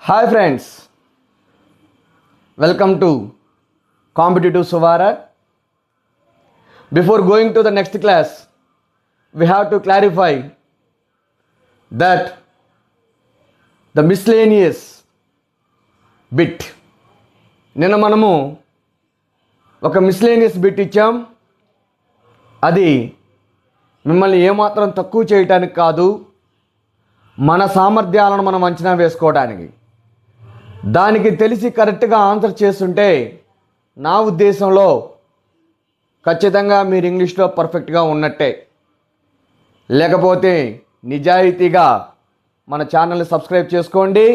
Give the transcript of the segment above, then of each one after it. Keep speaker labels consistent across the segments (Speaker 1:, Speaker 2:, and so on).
Speaker 1: Hi friends, welcome to Competitive Suvara. Before going to the next class, we have to clarify that the miscellaneous bit. నిన్న మనము ఒక miscellaneous bit ఇచ్చాం. అది మిమ్మల్ని ఏమాత్రం తక్కువ చేయటానికి కాదు, మన సామర్థ్యాలను మనం అంచనా వేసుకోవడానికి. దానికి తెలిసి కరెక్ట్గా ఆన్సర్ చేస్తుంటే నా ఉద్దేశంలో ఖచ్చితంగా మీరు ఇంగ్లీష్లో పర్ఫెక్ట్గా ఉన్నట్టే. లేకపోతే నిజాయితీగా మన ఛానల్ని సబ్స్క్రైబ్ చేసుకోండి,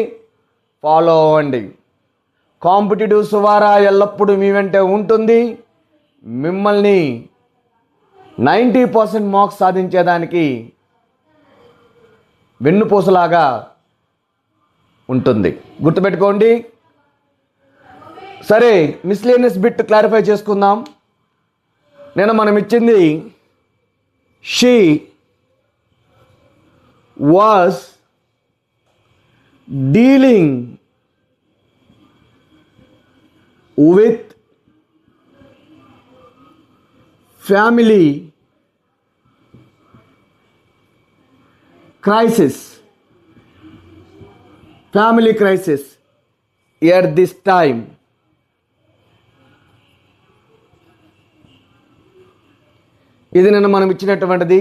Speaker 1: ఫాలో అవ్వండి. కాంపిటేటివ్ సువారా ఎల్లప్పుడూ మీ వెంటే ఉంటుంది. మిమ్మల్ని 90% మార్క్స్ సాధించేదానికి వెన్నుపూసలాగా ఉంటుంది, గుర్తుపెట్టుకోండి. సరే, మిస్లేనియస్ బిట్ క్లారిఫై చేసుకుందాం. నేను మనం ఇచ్చింది she was dealing with family crisis at this time. ఇది నిన్న మనం ఇచ్చినటువంటిది.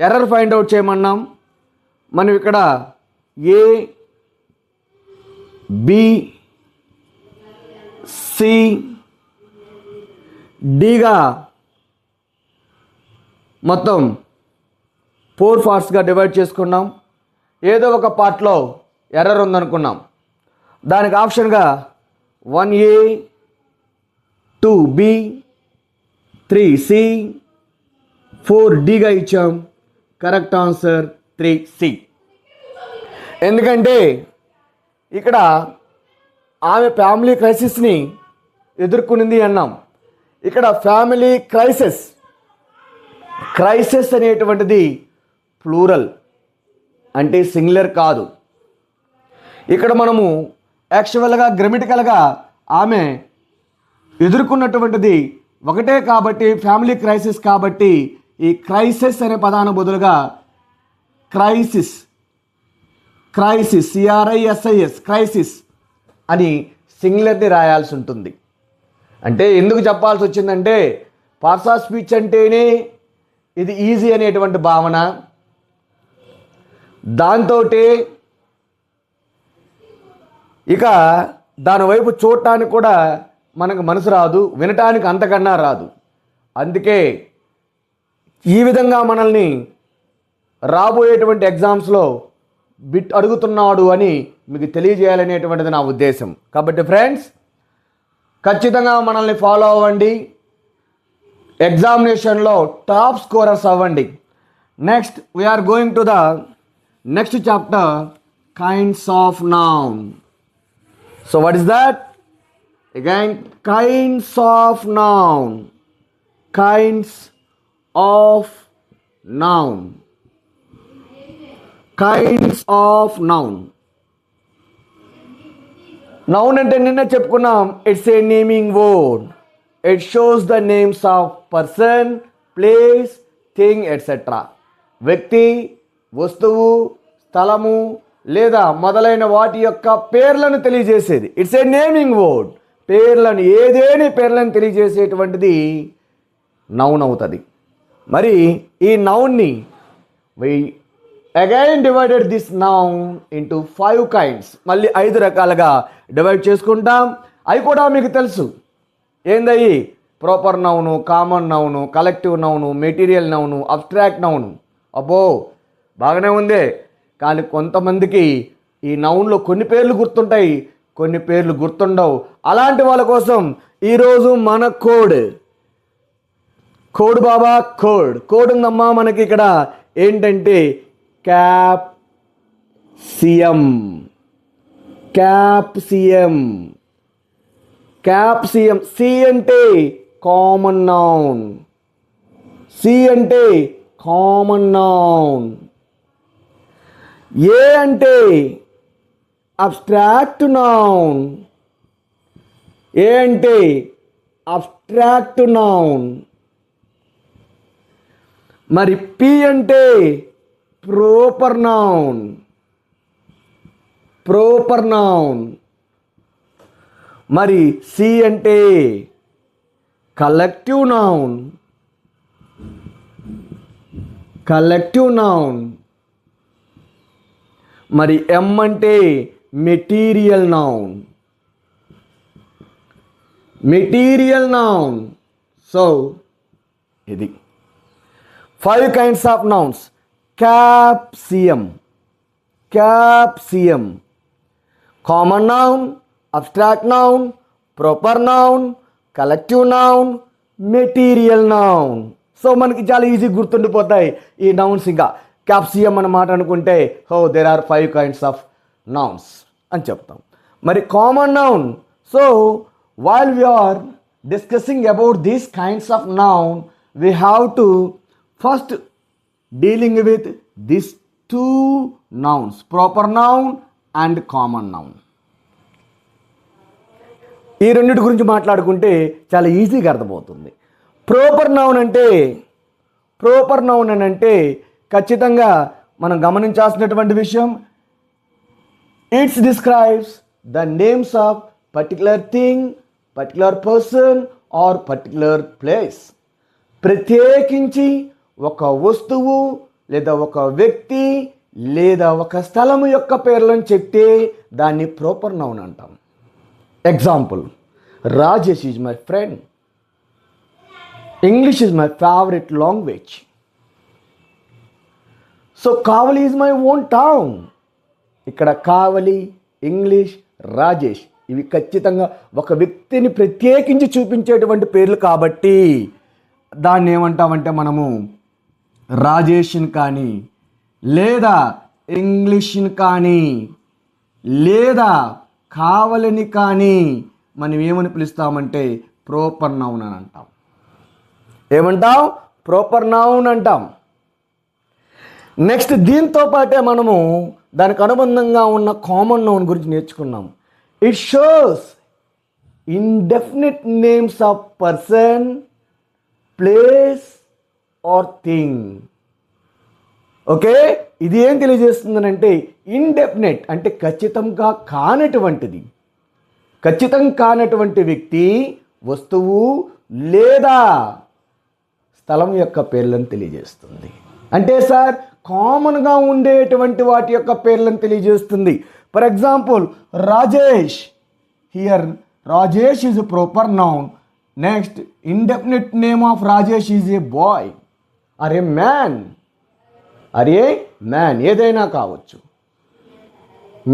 Speaker 1: ఎర్రర్ ఫైండ్ అవుట్ చేయమన్నాం. మనం ఇక్కడ ఏ బి సి డిగా మొత్తం 4 పార్ట్స్గా డివైడ్ చేసుకున్నాం. ఏదో ఒక పార్ట్లో ఎర్రర్ ఉందనుకున్నాం. దానికి ఆప్షన్గా 1A 2B 3C 4Dగా ఇచ్చాం. Correct answer 3C. ఎందుకంటే ఇక్కడ ఆమె ఫ్యామిలీ క్రైసిస్ని ఎదుర్కొనింది అన్నాం. ఇక్కడ ఫ్యామిలీ క్రైసిస్ అనేటువంటిది ప్లూరల్, అంటే సింగులర్ కాదు. ఇక్కడ మనము యాక్చువల్గా గ్రామటికల్గా ఆమె ఎదుర్కొన్నటువంటిది ఒకటే కాబట్టి ఫ్యామిలీ క్రైసిస్ కాబట్టి ఈ క్రైసిస్ అనే పదానికి బదులుగా క్రైసిస్ క్రైసిస్ అని సింగులర్ని రాయాల్సి ఉంటుంది. అంటే ఎందుకు చెప్పాల్సి వచ్చిందంటే పార్ట్స్ ఆఫ్ స్పీచ్ అంటేనే ఇది ఈజీ అనేటువంటి భావన. దాంతో ఇక దానివైపు చూడటానికి కూడా మనకు మనసు రాదు, వినటానికి అంతకన్నా రాదు. అందుకే ఈ విధంగా మనల్ని రాబోయేటువంటి ఎగ్జామ్స్లో బిట్ అడుగుతున్నాడు అని మీకు తెలియజేయాలనేటువంటిది నా ఉద్దేశం. కాబట్టి ఫ్రెండ్స్, ఖచ్చితంగా మనల్ని ఫాలో అవ్వండి, ఎగ్జామినేషన్లో టాప్ స్కోరర్స్ అవ్వండి. Next we are going to the next chapter, kinds of noun. So what is that? Again kinds of noun. Kinds of noun. Kinds of noun. Noun అంటే నిన్న చెప్పుకున్నాం, it's a naming word. It shows the names of person, place, thing etcetera. వ్యక్తి, వస్తువు, స్థలము లేదా మొదలైన వాటి యొక్క పేర్లను తెలియజేసేది. It's a naming word. పేర్లను, ఏదేని పేర్లను తెలియజేసేటువంటిది నౌన్ అవుతుంది. మరి ఈ నౌన్ని వి again divided this noun into 5 kinds. మళ్ళీ 5 రకాలుగా డివైడ్ చేసుకుంటాం. అవి కూడా మీకు తెలుసు. ఏందయ్యి? Proper noun, common noun, collective noun, material noun, abstract noun. అబ్బో, బాగానే ఉంది. కానీ కొంతమందికి ఈ నౌన్లో కొన్ని పేర్లు గుర్తుంటాయి, కొన్ని పేర్లు గుర్తుండవు. అలాంటి వాళ్ళ కోసం ఈరోజు మన కోడ్ బాబా, కోడ్ ఉందమ్మా మనకి. ఇక్కడ ఏంటంటే క్యాప్సియం. సి అంటే కామన్ నౌన్. ఏ అంటే అబ్స్ట్రాక్ట్ నౌన్. ఏ అంటే అబ్స్ట్రాక్ట్ నౌన్. మరి పి అంటే ప్రోపర్ నౌన్. Proper noun. మరి సి అంటే కలెక్టివ్ నౌన్. Collective noun. మరి ఎం అంటే material noun. Material noun. So ఇది 5 kinds of nouns. Capsium. Capsium. Common noun, abstract noun, proper noun, collective noun, material noun. So మనకి చాలా easy గుర్తుండిపోతాయి ఈ nouns. ఇంకా capsicum అన్నమాట అనుకుంటే there are 5 kinds of nouns అని చెప్తాం. మరి common noun. So while we are discussing about these kinds of noun, we have to first dealing with these 2 nouns, proper noun and common noun. ఈ రెండింటి గురించి మాట్లాడుకుంటే చాలా ఈజీగా అర్థమవుతుంది. ప్రోపర్ నౌన్ అంటే ఖచ్చితంగా మనం గమనించాల్సినటువంటి విషయం, it's describes the names of particular thing, particular person are particular place. ప్రత్యేకించి ఒక వస్తువు లేదా ఒక వ్యక్తి లేదా ఒక స్థలము యొక్క పేర్లను చెప్తే దాన్ని ప్రోపర్ నౌన్ అంటాం. Example, Rajesh is my friend. English is my favourite language. So Kavali is my own town. ఇక్కడ కావలి, ఇంగ్లీష్, రాజేష్ ఇవి ఖచ్చితంగా ఒక వ్యక్తిని ప్రత్యేకించి చూపించేటువంటి పేర్లు కాబట్టి దాన్ని ఏమంటామంటే మనము రాజేష్ని కానీ లేదా ఇంగ్లీష్ని కానీ లేదా కావలిని కానీ మనం ఏమని పిలుస్తామంటే ప్రోపర్ నౌన్ అని అంటాం. ఏమంటాం? ప్రోపర్ నౌన్ అంటాం. నెక్స్ట్ దీంతో పాటే మనము దానికి అనుబంధంగా ఉన్న కామన్ నౌన్ గురించి నేర్చుకున్నాం. It shows indefinite names of person, place or thing. Okay, ఇది ఏం తెలియజేస్తుందనంటే ఇండెఫినిట్ అంటే ఖచ్చితంగా కానటువంటిది, ఖచ్చితం కానటువంటి వ్యక్తి, వస్తువు లేదా స్థలం యొక్క పేర్లను తెలియజేస్తుంది. అంటే సార్ కామన్గా ఉండేటువంటి వాటి యొక్క పేర్లను తెలియజేస్తుంది. For example Rajesh, here Rajesh is a proper noun. Next indefinite name of Rajesh is a boy or a man. అరే మ్యాన్ ఏదైనా కావచ్చు,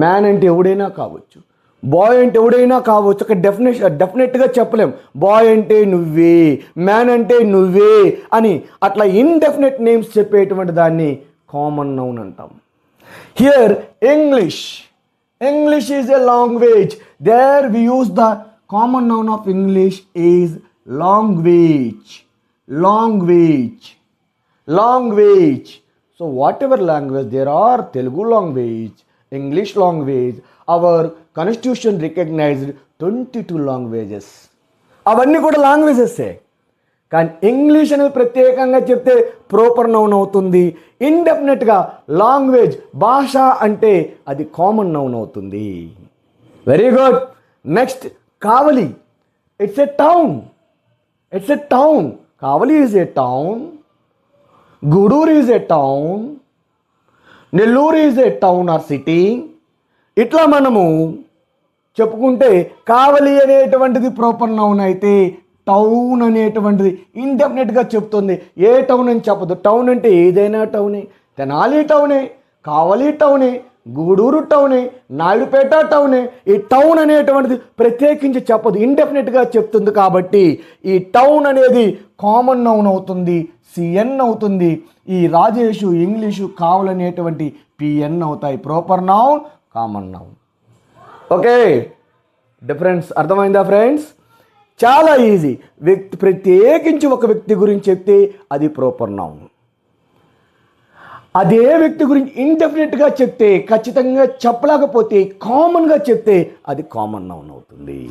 Speaker 1: మ్యాన్ అంటే ఎవడైనా కావచ్చు, బాయ్ అంటే ఎవడైనా కావచ్చు. ఒక డెఫినెట్గా చెప్పలేం బాయ్ అంటే నువ్వే, మ్యాన్ అంటే నువ్వే అని. అట్లా ఇండెఫినెట్ నేమ్స్ చెప్పేటువంటి దాన్ని కామన్ నౌన్ అంటాం. Here English is a language. There we use the common noun of English is language. So whatever language there are, Telugu language, English language, our constitution recognized 22 languages. అవన్నీ కూడా లాంగ్వేజెసే. కానీ English అనేది ప్రత్యేకంగా చెప్తే proper noun అవుతుంది. ఇండెఫినెట్గా language, భాష అంటే అది కామన్ నౌన్ అవుతుంది. Very good. Next Kavali. It's a town. Kavali is a town. Gudur is a town. Nellore is a town or city. ఇట్లా మనము చెప్పుకుంటే కావలి అనేటువంటిది ప్రాపర్ నౌన్ అయితే టౌన్ అనేటువంటిది ఇండెఫినెట్గా చెప్తుంది. ఏ టౌన్ అని చెప్పదు. టౌన్ అంటే ఏదైనా టౌనే, తెనాలి టౌనే, కావలి టౌనే, గూడూరు టౌనే, నాయుడుపేట టౌనే. ఈ టౌన్ అనేటువంటిది ప్రత్యేకించి చెప్పదు, ఇండెఫినెట్గా చెప్తుంది. కాబట్టి ఈ టౌన్ అనేది కామన్ నౌన్ అవుతుంది, సిఎన్ అవుతుంది. ఈ రాజేషు, ఇంగ్లీషు, కావాలనేటువంటి పిఎన్ అవుతాయి. Proper noun, common noun. Okay, difference అర్థమైందా ఫ్రెండ్స్? చాలా ఈజీ. ప్రత్యేకించి ఒక వ్యక్తి గురించి చెప్తే అది ప్రాపర్ నౌన్. అదే వ్యక్తి గురించి ఇండెఫినెట్గా చెప్తే, ఖచ్చితంగా చెప్పలేకపోతే, కామన్గా చెప్తే అది కామన్ నౌన్ అవుతుంది.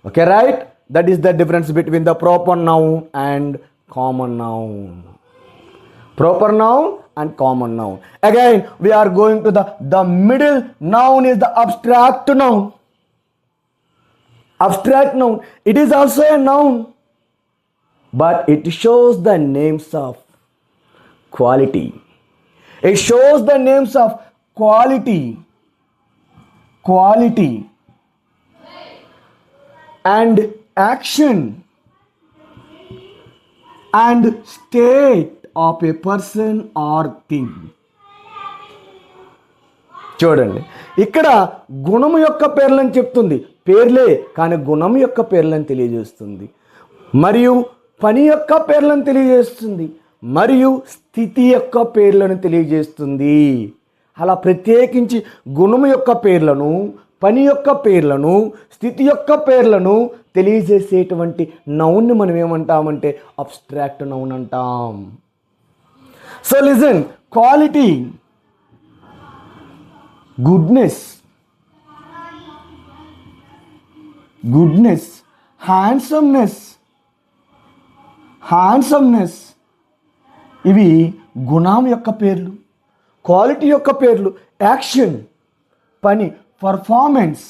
Speaker 1: Okay right, that is the difference between the proper noun and common noun. Proper noun and common noun. Again, we are going to the middle noun is the abstract noun. Abstract noun. It is also a noun, but it shows the names of quality. It shows the names of quality and action and state of a person or thing. చూడండి, ఇక్కడ గుణము యొక్క పేర్లను చెప్తుంది, పేర్లే కానీ గుణం యొక్క పేర్లను తెలియజేస్తుంది, మరియు పని యొక్క పేర్లను తెలియజేస్తుంది, మరియు స్థితి యొక్క పేర్లను తెలియజేస్తుంది. అలా ప్రత్యేకించి గుణము యొక్క పేర్లను, పని యొక్క పేర్లను, స్థితి యొక్క పేర్లను తెలియజేసేటువంటి నౌన్ని మనం ఏమంటామంటే అబ్స్ట్రాక్ట్ నౌన్ అంటాం. So listen, quality, goodness, handsomeness, ఇవి గుణం యొక్క పేర్లు, క్వాలిటీ యొక్క పేర్లు, యాక్షన్ పని, పర్ఫార్మెన్స్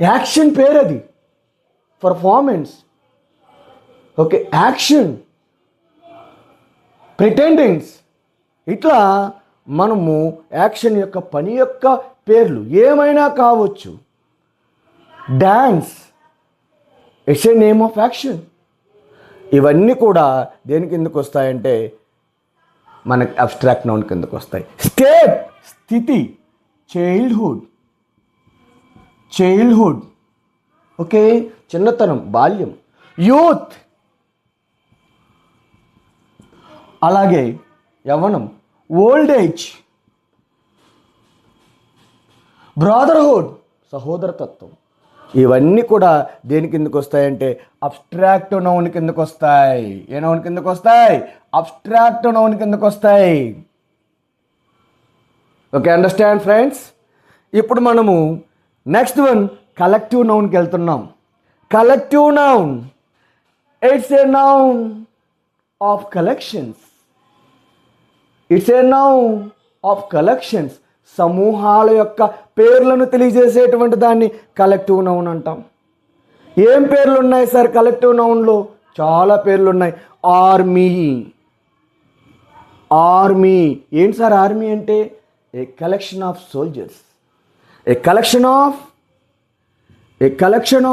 Speaker 1: యాక్షన్ పేరు అది, పర్ఫార్మెన్స్. ఓకే, యాక్షన్, ప్రిటెండింగ్స్, ఇట్లా మనము యాక్షన్ యొక్క పని యొక్క పేర్లు ఏమైనా కావచ్చు. Dance, it's a name of action. ఇవన్నీ కూడా దేని కిందకు వస్తాయంటే మనకి అబ్స్ట్రాక్ట్ నౌన్ కిందకు వస్తాయి. స్టేట్, స్థితి, చైల్డ్హుడ్, ఓకే, చిన్నతనం, బాల్యం, యూత్, అలాగే యవ్వనం, ఓల్డ్ ఏజ్, బ్రదర్హుడ్, సహోదరతత్వం. ఇవన్నీ కూడా దేని కిందకు వస్తాయంటే అబ్స్ట్రాక్ట్ నౌన్ కిందకు వస్తాయి. ఏ నౌన్ కిందకు వస్తాయి? అబ్స్ట్రాక్ట్ నౌన్ కిందకు వస్తాయి. Okay, understand friends? ఇప్పుడు మనము నెక్స్ట్ వన్ కలెక్టివ్ నౌన్కి వెళ్తున్నాం. Collective noun, it's a noun of collections. It's a noun of collections. సమూహాల యొక్క పేర్లను తెలియజేసేటువంటి దాన్ని కలెక్టివ్ నౌన్ అంటాం. ఏం పేర్లు ఉన్నాయి సార్ కలెక్టివ్ నౌన్లో? చాలా పేర్లు ఉన్నాయి. ఆర్మీ. ఏంటి సార్ ఆర్మీ అంటే? A collection of soldiers. A collection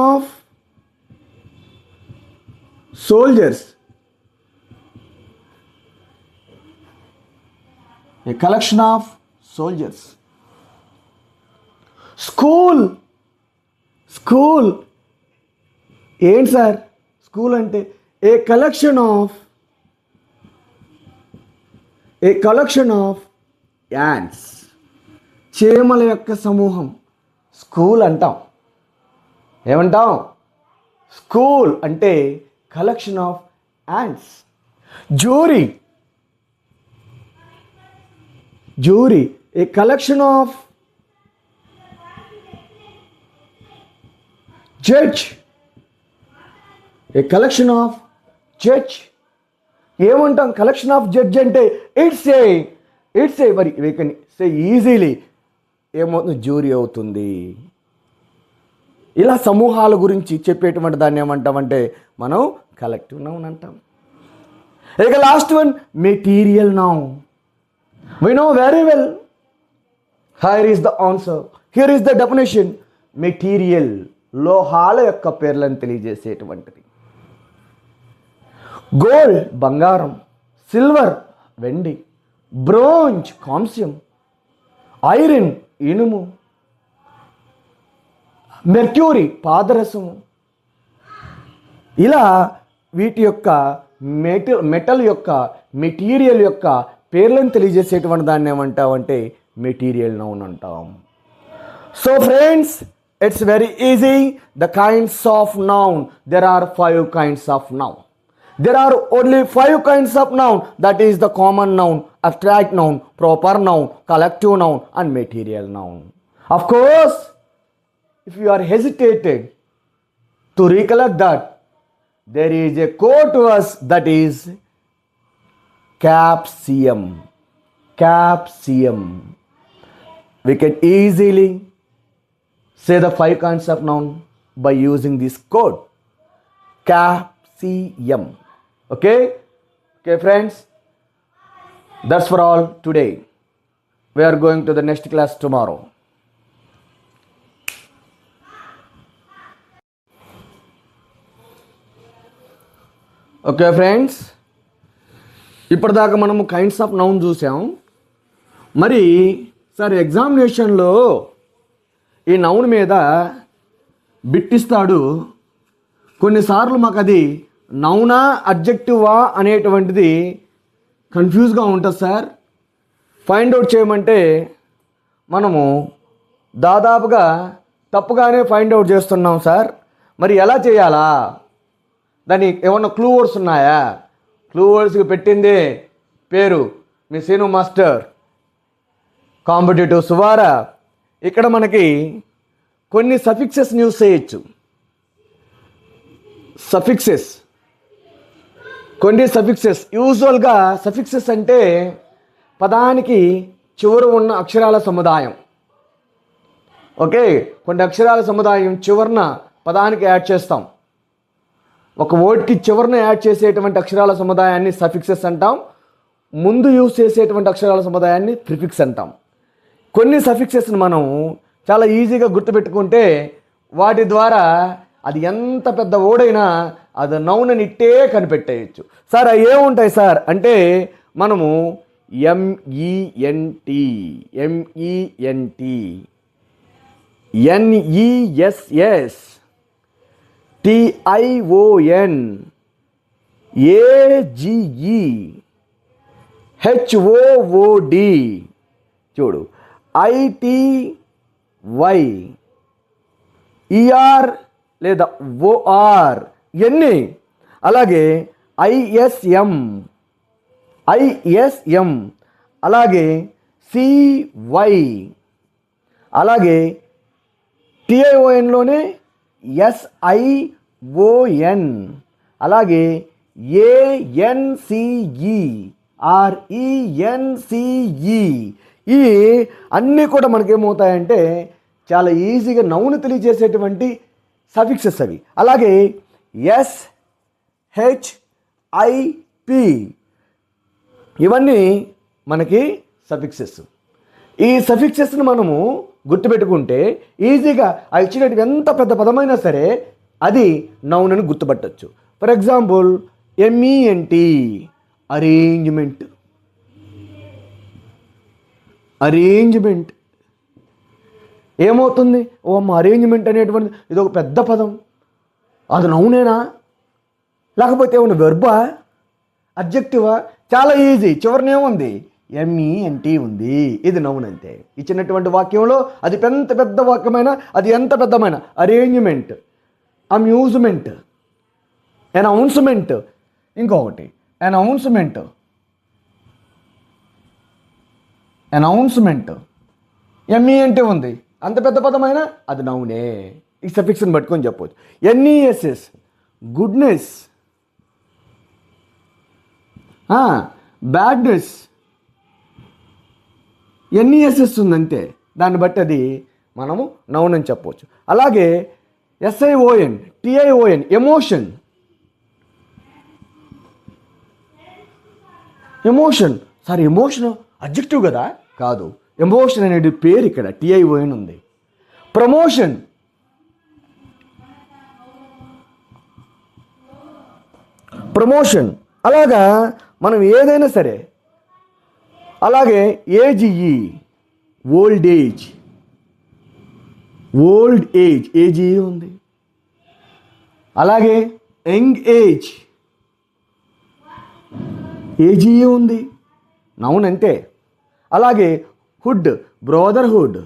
Speaker 1: of soldiers. A collection of soldiers. School. ఏంటి సార్ స్కూల్ అంటే? A collection of ants. చీమల యొక్క సమూహం స్కూల్ అంటాం. ఏమంటాం? స్కూల్ అంటే collection of ants. Jury, a collection of judge. A collection of judge. ఏమంటాం collection of judge అంటే? ఇట్స్ ఏ మరి వీ కెన్ సే ఈజీలీ ఏమవుతుంది? జ్యూరీ అవుతుంది. ఇలా సమూహాల గురించి చెప్పేటువంటి దాన్ని ఏమంటామంటే మనం కలెక్టివ్ నౌన్ అంటాం. ఇక last one material noun. We know very well. Here is the answer. Here is the definition. Material, లోహాల యొక్క పేర్లను తెలియజేసేటువంటిది. గోల్డ్, బంగారం. సిల్వర్, వెండి. బ్రోంజ్, కాంస్యం. ఐరన్, ఇనుము. మెర్క్యూరీ, పాదరసము. ఇలా వీటి యొక్క మెటల్ యొక్క మెటీరియల్ యొక్క పేర్లను తెలియజేసేటువంటి దాన్ని ఏమంటామంటే మెటీరియల్ నౌన్ అంటాం. So friends, It's very easy. The kinds of noun. There are 5 kinds of noun. There are only 5 kinds of noun. That is the common noun, abstract noun, proper noun, collective noun, and material noun. Of course, if you are hesitated to recollect that, there is a code to us, that is capsium. Capsium. We can easily say the 5 kinds of noun by using this code. Capsium. Okay friends, that's for all today. We are going to the next class tomorrow. Okay friends, ఇప్పటిదాకా మనము kinds of noun చూసాం. మరి sir ఎగ్జామినేషన్లో ఈ noun మీద బిట్టిస్తాడు. కొన్నిసార్లు మాకు అది నౌనా అడ్జెక్టివా అనేటువంటిది కన్ఫ్యూజ్గా ఉంటుంది సార్. ఫైండ్ అవుట్ చేయమంటే మనము దాదాపుగా తప్పుగానే ఫైండ్ అవుట్ చేస్తున్నాం సార్. మరి ఎలా చేయాలా? దానికి ఏమన్నా క్లూ వర్డ్స్ ఉన్నాయా? క్లూ వర్డ్స్కి పెట్టిందే పేరు మీ సీను మాస్టర్, కాంపిటేటివ్ సువారా. ఇక్కడ మనకి కొన్ని సఫిక్సెస్ యూజ్ చేయొచ్చు. కొన్ని సఫిక్సెస్ యూజువల్గా సఫిక్సెస్ అంటే పదానికి చివర ఉన్న అక్షరాల సముదాయం. ఓకే, కొన్ని అక్షరాల సముదాయం చివరన పదానికి యాడ్ చేస్తాం. ఒక వర్డ్కి చివరన యాడ్ చేసేటువంటి అక్షరాల సముదాయాన్ని సఫిక్సెస్ అంటాం. ముందు యూజ్ చేసేటువంటి అక్షరాల సముదాయాన్ని ప్రిఫిక్స్ అంటాం. కొన్ని సఫిక్సెస్ని మనం చాలా ఈజీగా గుర్తుపెట్టుకుంటే వాటి ద్వారా అది ఎంత పెద్ద ఓడైనా అది నౌన్ అని ఇట్టే కనిపెట్టేయచ్చు. సార్ అవి ఏముంటాయి సార్ అంటే మనము ఎంఈఎన్టి, ఎన్ఈఎస్ఎస్, టిఐఓఎన్, ఏజిఈ, హెచ్ఓఓడి, చూడు, ఐటివై, ఈఆర్ లేదా ఓఆర్ ఇవన్నీ. అలాగే ఐఎస్ఎం, అలాగే సివై, అలాగే టిఐఓఎన్లోనే ఎస్ఐఓఎన్, అలాగే ఏఎన్సిఈ, ఆర్ఈఎన్సిఈ. ఈ అన్నీ కూడా మనకేమవుతాయంటే చాలా ఈజీగా నౌను తెలియజేసేటువంటి సఫిక్సెస్ అవి. అలాగే ఎస్హెచ్ఐపి ఇవన్నీ మనకి సఫిక్సెస్. ఈ సఫిక్సెస్ని మనము గుర్తుపెట్టుకుంటే ఈజీగా ఆ ఇచ్చినట్టు ఎంత పెద్ద పదమైనా సరే అది నౌన్ అని గుర్తుపట్టచ్చు. For example M E N T, arrangement. ఏమవుతుంది? ఓ అమ్మ, అరేంజ్మెంట్ అనేటువంటి ఇది ఒక పెద్ద పదం, అది నౌనేనా లేకపోతే ఏమన్నా వెర్బా, అడ్జెక్టివా? చాలా ఈజీ. చివరినేముంది? ఎంఈఎన్టి ఉంది. ఇది నౌన్ అంతే. ఇచ్చినటువంటి వాక్యంలో అది పెద్ద వాక్యమైన, అది ఎంత పెద్దమైన, అరేంజ్మెంట్, అమ్యూజ్మెంట్, అనౌన్స్మెంట్, ఇంకొకటి అనౌన్స్మెంట్, ఎంఈఎన్టి ఉంది. అంత పెద్ద పదమైన అది నౌనే. ఈ సఫిక్స్ని పట్టుకొని చెప్పవచ్చు. ఎన్ఈఎస్ఎస్, గుడ్నెస్, బ్యాడ్నెస్, ఎన్ఈఎస్ఎస్ ఉందంతే. దాన్ని బట్టి అది మనము నౌన్ అని చెప్పవచ్చు. అలాగే S I O N, T I O N, emotion. Sir emotion adjective కదా? కాదు, ఎమోషన్ అనేది పేరు. ఇక్కడ టిఐఓఎన్ ఉంది. ప్రమోషన్. అలాగా మనం ఏదైనా సరే. అలాగే ఏజిఈ, ఓల్డ్ ఏజ్, ఏజిఈ ఉంది. అలాగే యంగ్ ఏజ్, ఏజిఈ ఉంది. నౌన్ అంతే. అలాగే hood, brotherhood,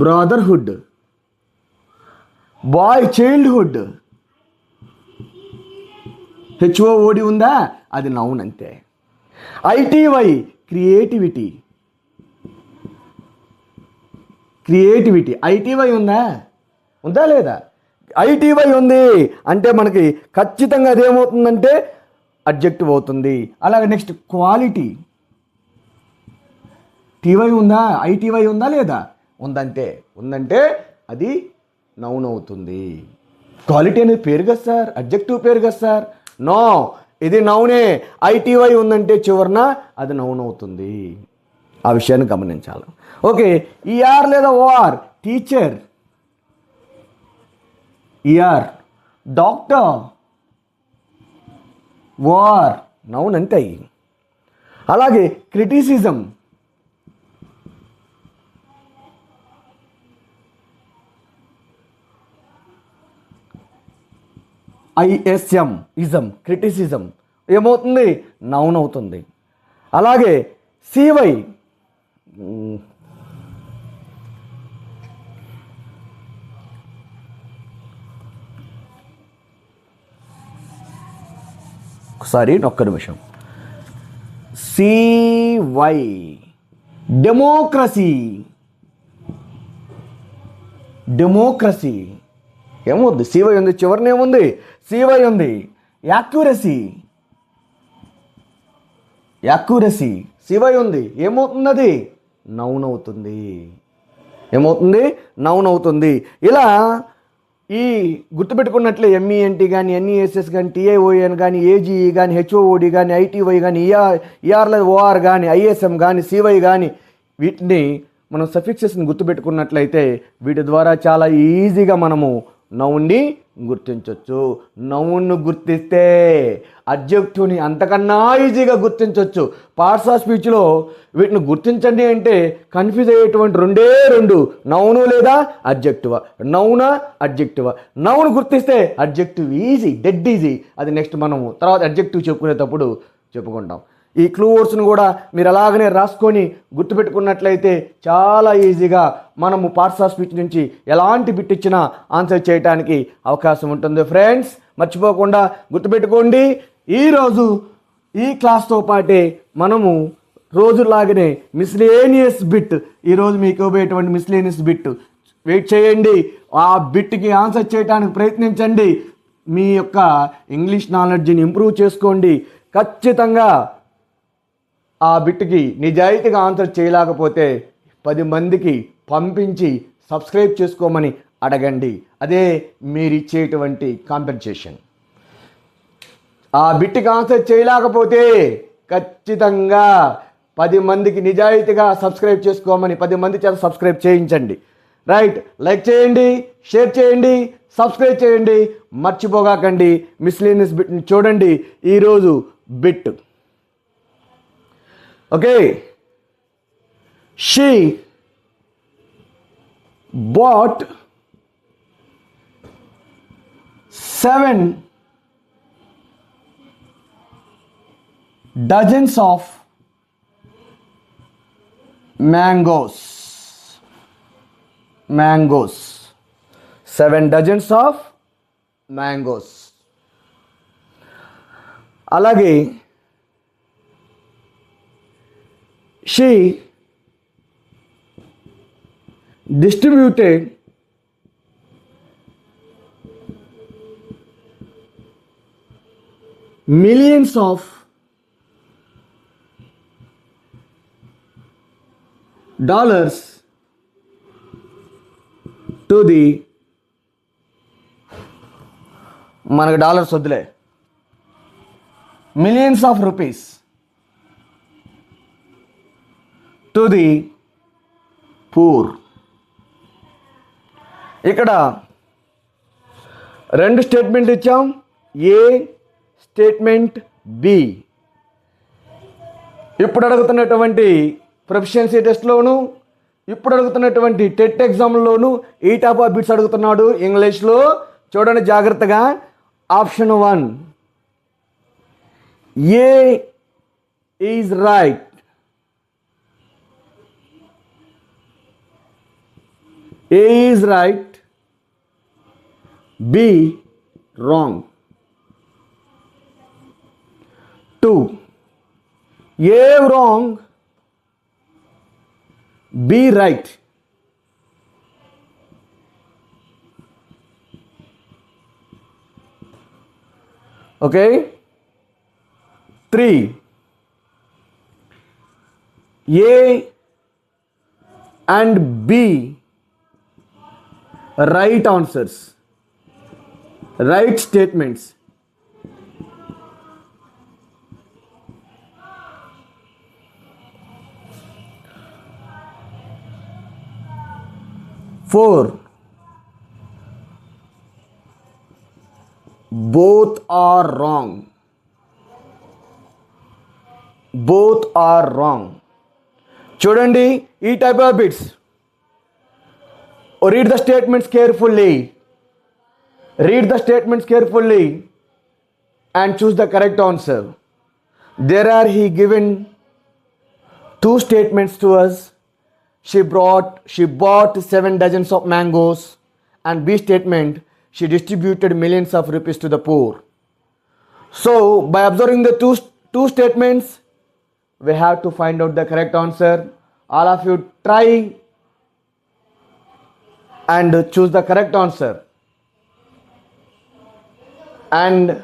Speaker 1: brotherhood, boy childhood. H O O D ఉందా, అది నౌన్ అంతే. ITY creativity, creativity. ఐటీవై ఉందా లేదా? ఐటీవై ఉంది అంటే మనకి ఖచ్చితంగా అదేమవుతుందంటే అడ్జెక్టివ్ అవుతుంది. అలాగే నెక్స్ట్ క్వాలిటీ. టీవై ఉందా, ఐటీవై ఉందా లేదా? ఉందంటే అది నౌన్ అవుతుంది. క్వాలిటీ అనేది పేరు కదా సార్, అడ్జెక్టివ్ పేరు కదా సార్. నో, ఇది నౌనే. ఐటీవై ఉందంటే చివరన అది నౌన్ అవుతుంది. ఆ విషయాన్ని గమనించాలి. ఓకే, ఈఆర్ లేదా OR teacher, ER doctor, OR noun అంటే. అలాగే క్రిటిసిజం, ఐఎస్ఎం ఇజం, క్రిటిసిజం ఏమవుతుంది? నౌన్ అవుతుంది. అలాగే సివై ఒకసారి ఒక్క నిమిషం. సివై డెమోక్రసీ, డెమోక్రసీ ఏమవుద్ది? సివై ఉంది, చివరిని ఏముంది? సివై ఉంది. యాక్యురసీ, యాక్యురసీ సివై ఉంది, ఏమవుతుంది? అది నౌన్ అవుతుంది. ఏమవుతుంది? నౌన్ అవుతుంది. ఇలా ఈ గుర్తుపెట్టుకున్నట్లే ఎంఈఎన్టీ కానీ, ఎన్ఈఎస్ఎస్ కానీ, టీఐఓఎన్ కానీ, ఏజీఈ కానీ, హెచ్ఓఓడి కానీ, ఐటీవై కానీ, ఈఆర్ లేదా ఓఆర్ కానీ, ఐఎస్ఎం కానీ, సివై కానీ, వీటిని మనం సఫిక్సెస్ని గుర్తుపెట్టుకున్నట్లయితే వీటి ద్వారా చాలా ఈజీగా మనము నౌన్ని గుర్తించవచ్చు. నౌన్ను గుర్తిస్తే అడ్జెక్టివ్ని అంతకన్నా ఈజీగా గుర్తించవచ్చు. పార్ట్స్ ఆఫ్ స్పీచ్లో వీటిని గుర్తించండి అంటే కన్ఫ్యూజ్ అయ్యేటువంటి రెండు, నౌను లేదా అడ్జెక్టివ్, నౌనా అడ్జెక్టివ్. నౌన్ గుర్తిస్తే అడ్జెక్టివ్ ఈజీ, డెడ్ ఈజీ. అది నెక్స్ట్ మనము తర్వాత అడ్జెక్టివ్ చెప్పుకునేటప్పుడు చెప్పుకుంటాం. ఈ క్లూ వర్డ్స్ను కూడా మీరు అలాగనే రాసుకొని గుర్తుపెట్టుకున్నట్లయితే చాలా ఈజీగా మనము పార్ట్స్ ఆఫ్ స్పీచ్ నుంచి ఎలాంటి బిట్ ఇచ్చినా ఆన్సర్ చేయడానికి అవకాశం ఉంటుంది. ఫ్రెండ్స్, మర్చిపోకుండా గుర్తుపెట్టుకోండి, ఈరోజు ఈ క్లాస్తో పాటే మనము రోజులాగానే మిస్లేనియస్ బిట్, ఈరోజు మీకు ఇవ్వబోయేటువంటి మిస్లేనియస్ బిట్ వెయిట్ చేయండి. ఆ బిట్కి ఆన్సర్ చేయడానికి ప్రయత్నించండి. మీ యొక్క ఇంగ్లీష్ నాలెడ్జ్ని ఇంప్రూవ్ చేసుకోండి. ఖచ్చితంగా ఆ బిట్కి నిజాయితీగా ఆన్సర్ చేయలేకపోతే 10 మందికి పంపించి సబ్స్క్రైబ్ చేసుకోమని అడగండి. అదే మీరు ఇచ్చేటువంటి కాంపెన్సేషన్. ఆ బిట్కి ఆన్సర్ చేయలేకపోతే ఖచ్చితంగా 10 మందికి నిజాయితీగా సబ్స్క్రైబ్ చేసుకోమని 10 మంది చేత సబ్స్క్రైబ్ చేయించండి. రైట్, లైక్ చేయండి, షేర్ చేయండి, సబ్స్క్రైబ్ చేయండి, మర్చిపోగాకండి. మిస్లేనియస్ బిట్ని చూడండి. ఈరోజు bit okay, she bought 7 dozens of mangoes. 7 dozens of mangoes. అలాగే she distributed millions of dollars to the మనకు డాలర్స్ వద్దులే, millions of rupees to the poor. ఇక్కడ 2 స్టేట్మెంట్ ఇచ్చాం, ఏ స్టేట్మెంట్ బి. ఇప్పుడు అడుగుతున్నటువంటి ప్రొఫిషియన్సీ టెస్ట్లోను, ఇప్పుడు అడుగుతున్నటువంటి టెట్ ఎగ్జామ్లోను ఈ టైప్ ఆఫ్ బిట్స్ అడుగుతున్నాడు ఇంగ్లీష్లో. చూడండి జాగ్రత్తగా. Option 1 A is right. A is right, B wrong. 2. A wrong, B right. Okay. 3. A and B right answers, right statements. 4. Both are wrong. Both are wrong. చూడండి ఈ type of bits. Read the statements carefully. Read the statements carefully and choose the correct answer. There are he given two statements to us. She bought 7 dozens of mangoes, and B statement, she distributed millions of rupees to the poor. So by observing the two statements, we have to find out the correct answer. All of you try and choose the correct answer. And